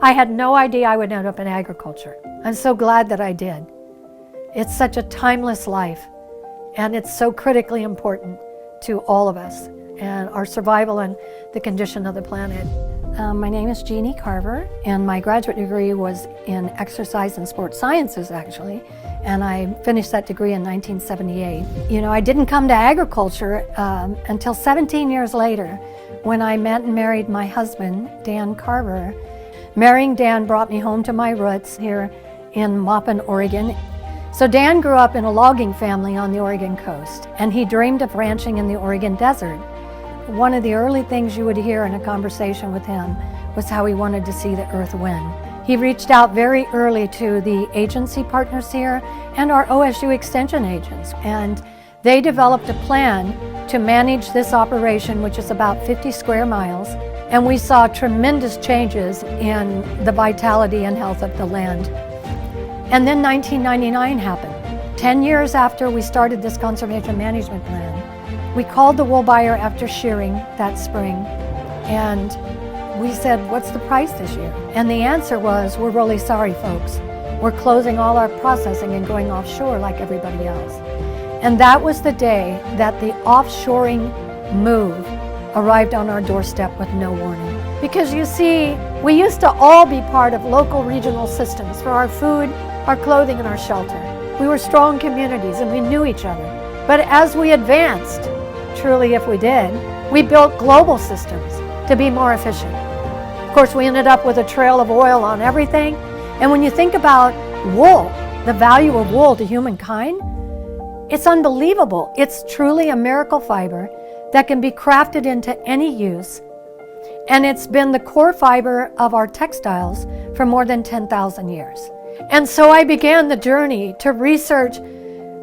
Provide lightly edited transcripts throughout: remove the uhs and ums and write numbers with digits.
I had no idea I would end up in agriculture. I'm so glad that I did. It's such a timeless life, and it's so critically important to all of us and our survival and the condition of the planet. My name is Jeanne Carver, and my graduate degree was in exercise and sports sciences, actually, and I finished that degree in 1978. You know, I didn't come to agriculture until 17 years later, when I met and married my husband, Jeanne Carver. Marrying Dan brought me home to my roots here in Maupin, Oregon. So Dan grew up in a logging family on the Oregon coast, and he dreamed of ranching in the Oregon desert. One of the early things you would hear in a conversation with him was how he wanted to see the earth win. He reached out very early to the agency partners here and our OSU extension agents, and they developed a plan to manage this operation, which is about 50 square miles, and we saw tremendous changes in the vitality and health of the land. And then 1999 happened. 10 years after we started this conservation management plan, we called the wool buyer after shearing that spring, and we said, "What's the price this year?" And the answer was, "We're really sorry, folks. We're closing all our processing and going offshore like everybody else." And that was the day that the offshoring move arrived on our doorstep with no warning. Because you see, we used to all be part of local regional systems for our food, our clothing, and our shelter. We were strong communities and we knew each other. But as we advanced, truly if we did, we built global systems to be more efficient. Of course, we ended up with a trail of oil on everything. And when you think about wool, the value of wool to humankind, it's unbelievable. It's truly a miracle fiber that can be crafted into any use. And it's been the core fiber of our textiles for more than 10,000 years. And so I began the journey to research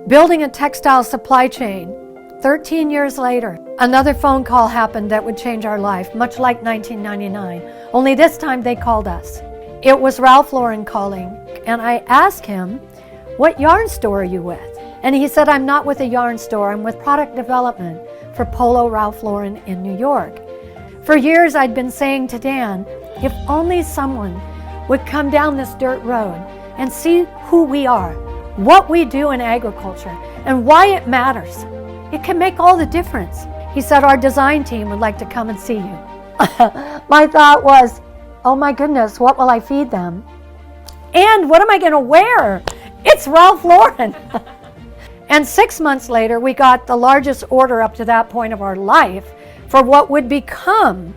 building a textile supply chain. 13 years later, another phone call happened that would change our life, much like 1999, only this time they called us. It was Ralph Lauren calling, and I asked him, "What yarn store are you with?" And he said, "I'm not with a yarn store, I'm with product development for Polo Ralph Lauren in New York." For years I'd been saying to Dan, if only someone would come down this dirt road and see who we are, what we do in agriculture, and why it matters. It can make all the difference. He said, "Our design team would like to come and see you." My thought was, oh my goodness, what will I feed them? And what am I going to wear? It's Ralph Lauren. And 6 months later, we got the largest order up to that point of our life for what would become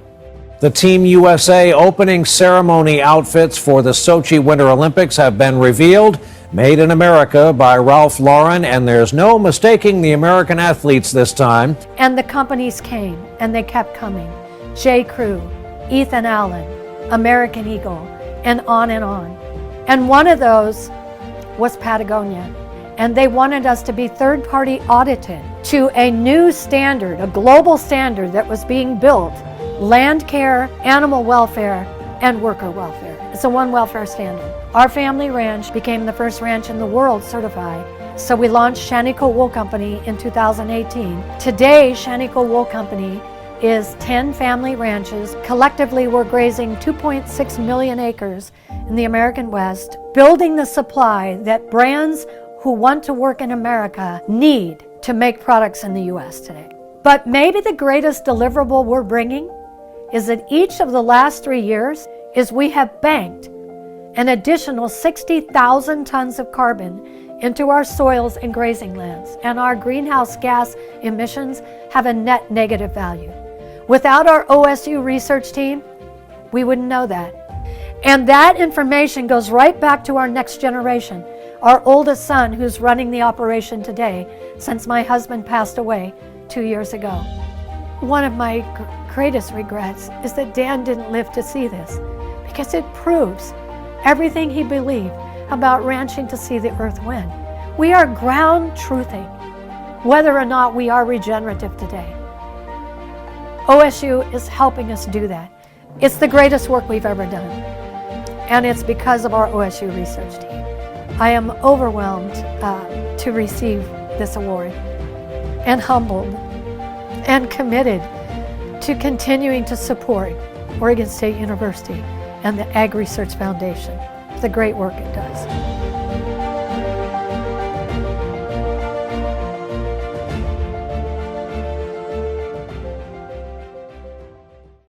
the Team USA opening ceremony outfits for the Sochi Winter Olympics have been revealed. Made in America by Ralph Lauren, and there's no mistaking the American athletes this time. And the companies came, and they kept coming. J. Crew, Ethan Allen, American Eagle, and on and on. And one of those was Patagonia. And they wanted us to be third-party audited to a new standard, a global standard that was being built. Land care, animal welfare, and worker welfare. It's a one welfare standard. Our family ranch became the first ranch in the world certified. So we launched Shaniko Wool Company in 2018. Today, Shaniko Wool Company is 10 family ranches. Collectively, we're grazing 2.6 million acres in the American West, building the supply that brands who want to work in America need to make products in the U.S. today. But maybe the greatest deliverable we're bringing is that each of the last 3 years is we have banked an additional 60,000 tons of carbon into our soils and grazing lands, and our greenhouse gas emissions have a net negative value. Without our OSU research team, we wouldn't know that. And that information goes right back to our next generation, our oldest son who's running the operation today since my husband passed away 2 years ago. One of my greatest regrets is that Dan didn't live to see this, because it proves everything he believed about ranching to see the earth win. We are ground truthing whether or not we are regenerative today. OSU is helping us do that. It's the greatest work we've ever done, and it's because of our OSU research team. I am overwhelmed to receive this award, and humbled and committed to continuing to support Oregon State University and the Ag Research Foundation for the great work it does.